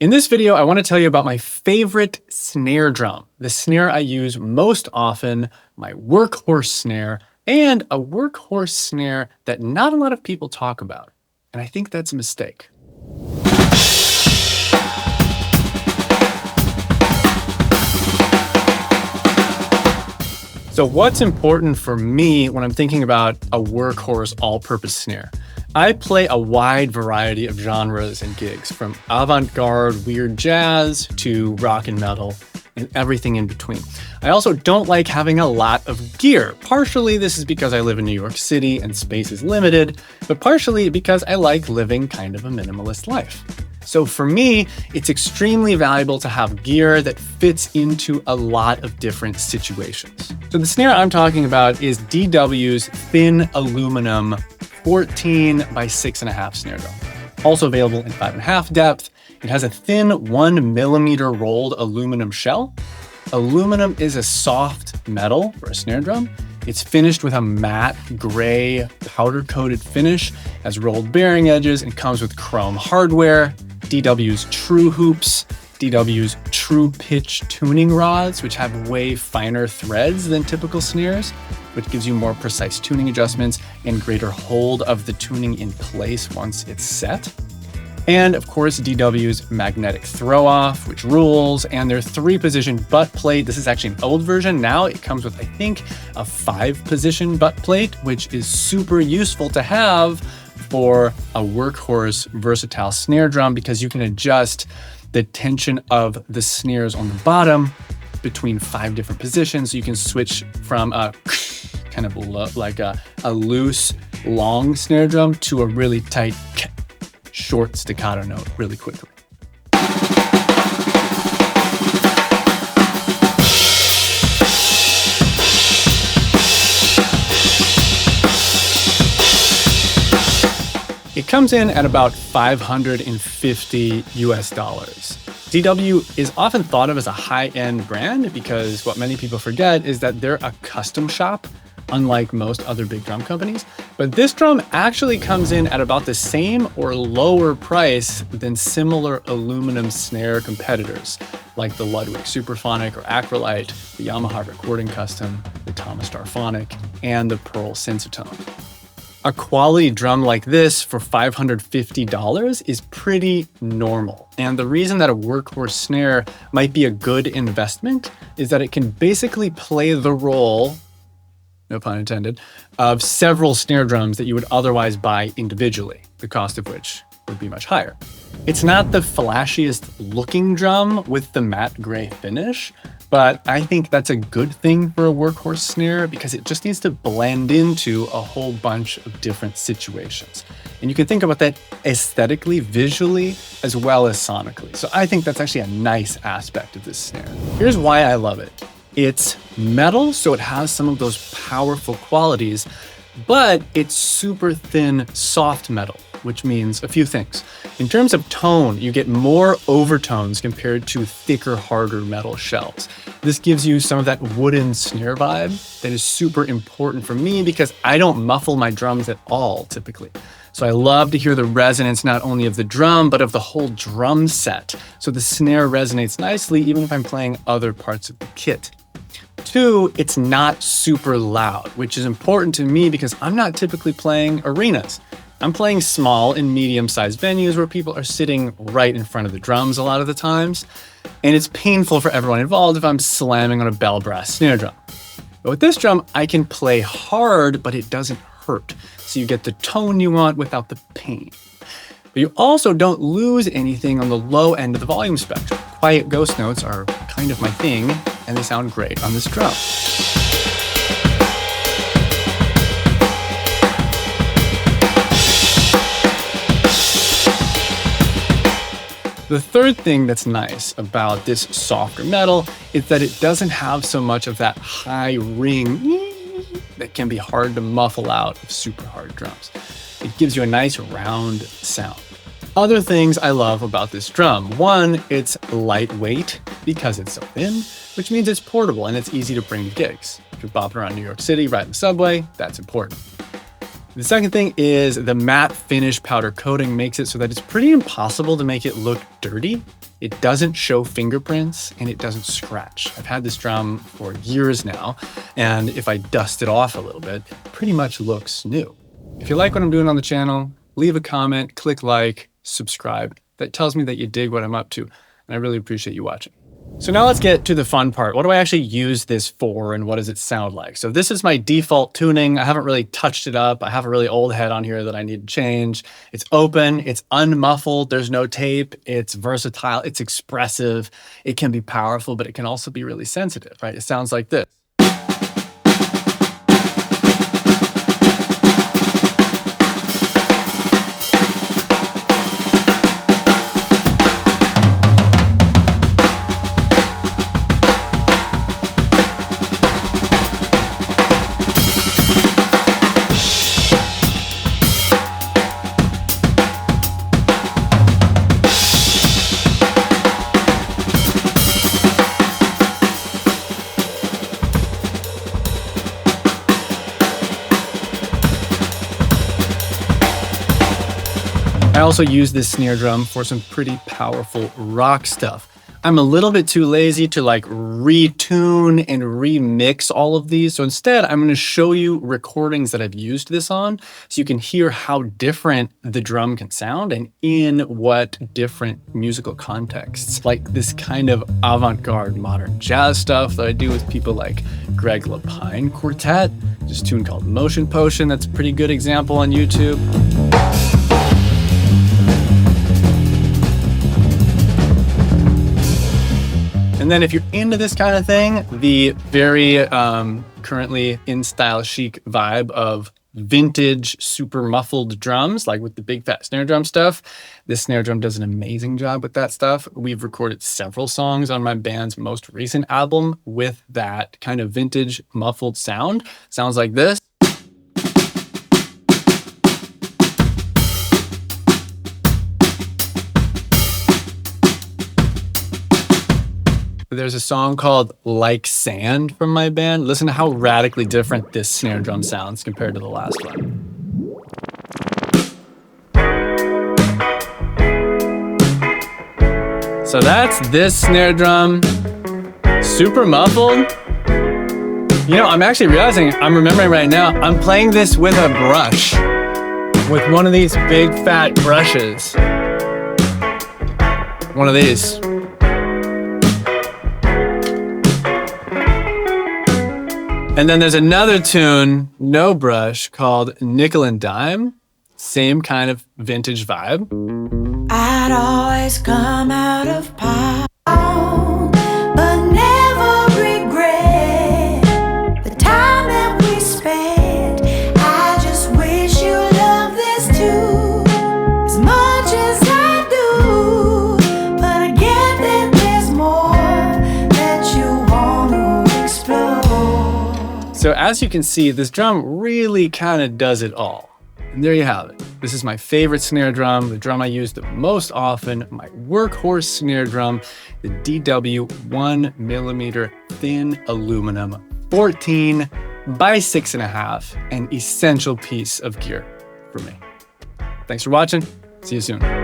In this video, I want to tell you about my favorite snare drum, the snare I use most often, my workhorse snare, and a workhorse snare that not a lot of people talk about. And I think that's a mistake. So what's important for me when I'm thinking about a workhorse all-purpose snare? I play a wide variety of genres and gigs, from avant-garde weird jazz to rock and metal and everything in between. I also don't like having a lot of gear. Partially this is because I live in New York City and space is limited, but partially because I like living kind of a minimalist life. So for me, it's extremely valuable to have gear that fits into a lot of different situations. So the snare I'm talking about is DW's thin aluminum 14 by 6.5 snare drum. Also available in 5.5 depth. It has a thin 1mm rolled aluminum shell. Aluminum is a soft metal for a snare drum. It's finished with a matte gray powder-coated finish, has rolled bearing edges, and comes with chrome hardware, DW's true hoops, DW's true pitch tuning rods, which have way finer threads than typical snares, which gives you more precise tuning adjustments and greater hold of the tuning in place once it's set. And of course, DW's magnetic throw-off, which rules, and their 3-position butt plate. This is actually an old version. Now it comes with, I think, a 5-position butt plate, which is super useful to have for a workhorse versatile snare drum because you can adjust the tension of the snares on the bottom between 5 different positions. So you can switch from a kind of like a loose, long snare drum to a really tight, short staccato note really quickly. It comes in at about $550 US. DW is often thought of as a high-end brand because what many people forget is that they're a custom shop, unlike most other big drum companies. But this drum actually comes in at about the same or lower price than similar aluminum snare competitors, like the Ludwig Superphonic or Acrolite, the Yamaha Recording Custom, the Thomas Starphonic, and the Pearl Sensitone. A quality drum like this for $550 is pretty normal. And the reason that a workhorse snare might be a good investment is that it can basically play the role, no pun intended, of several snare drums that you would otherwise buy individually, the cost of which would be much higher. It's not the flashiest looking drum with the matte gray finish, but I think that's a good thing for a workhorse snare because it just needs to blend into a whole bunch of different situations. And you can think about that aesthetically, visually, as well as sonically. So I think that's actually a nice aspect of this snare. Here's why I love it. It's metal, so it has some of those powerful qualities, but it's super thin, soft metal, which means a few things. In terms of tone, you get more overtones compared to thicker, harder metal shells. This gives you some of that wooden snare vibe that is super important for me because I don't muffle my drums at all, typically. So I love to hear the resonance not only of the drum, but of the whole drum set. So the snare resonates nicely, even if I'm playing other parts of the kit. 2, it's not super loud, which is important to me because I'm not typically playing arenas. I'm playing small and medium-sized venues where people are sitting right in front of the drums a lot of the times, and it's painful for everyone involved if I'm slamming on a bell brass snare drum. But with this drum, I can play hard, but it doesn't hurt, so you get the tone you want without the pain. But you also don't lose anything on the low end of the volume spectrum. Quiet ghost notes are kind of my thing, and they sound great on this drum. The third thing that's nice about this softer metal is that it doesn't have so much of that high ring that can be hard to muffle out of super hard drums. It gives you a nice round sound. Other things I love about this drum. 1, it's lightweight because it's so thin, which means it's portable and it's easy to bring to gigs. If you're bopping around New York City, riding the subway, that's important. The second thing is the matte finish powder coating makes it so that it's pretty impossible to make it look dirty. It doesn't show fingerprints and it doesn't scratch. I've had this drum for years now, and if I dust it off a little bit, it pretty much looks new. If you like what I'm doing on the channel, leave a comment, click like, subscribe. That tells me that you dig what I'm up to, and I really appreciate you watching. So now let's get to the fun part. What do I actually use this for and what does it sound like? So this is my default tuning. I haven't really touched it up. I have a really old head on here that I need to change. It's open, it's unmuffled, there's no tape, it's versatile, it's expressive, it can be powerful, but it can also be really sensitive, right? It sounds like this. I also use this snare drum for some pretty powerful rock stuff. I'm a little bit too lazy to like retune and remix all of these. So instead, I'm going to show you recordings that I've used this on so you can hear how different the drum can sound and in what different musical contexts. Like this kind of avant-garde modern jazz stuff that I do with people like Greg Lapine Quartet. This tune called Motion Potion. That's a pretty good example on YouTube. And then if you're into this kind of thing, the very currently in style chic vibe of vintage super muffled drums, like with the big fat snare drum stuff, this snare drum does an amazing job with that stuff. We've recorded several songs on my band's most recent album with that kind of vintage muffled sound. Sounds like this. There's a song called Like Sand from my band. Listen to how radically different this snare drum sounds compared to the last one. So that's this snare drum, super muffled. You know, I'm actually realizing, I'm remembering right now, I'm playing this with a brush, with one of these big fat brushes. One of these. And then there's another tune, no brush, called Nickel and Dime. Same kind of vintage vibe. I'd always come out of power, but never regret the time that we spent. I just wish you loved this too, as much as I do. But I get that there's more that you want to explore. So as you can see, this drum really kind of does it all. And there you have it. This is my favorite snare drum, the drum I use the most often, my workhorse snare drum, the DW 1mm thin aluminum 14 by 6.5, an essential piece of gear for me. Thanks for watching. See you soon.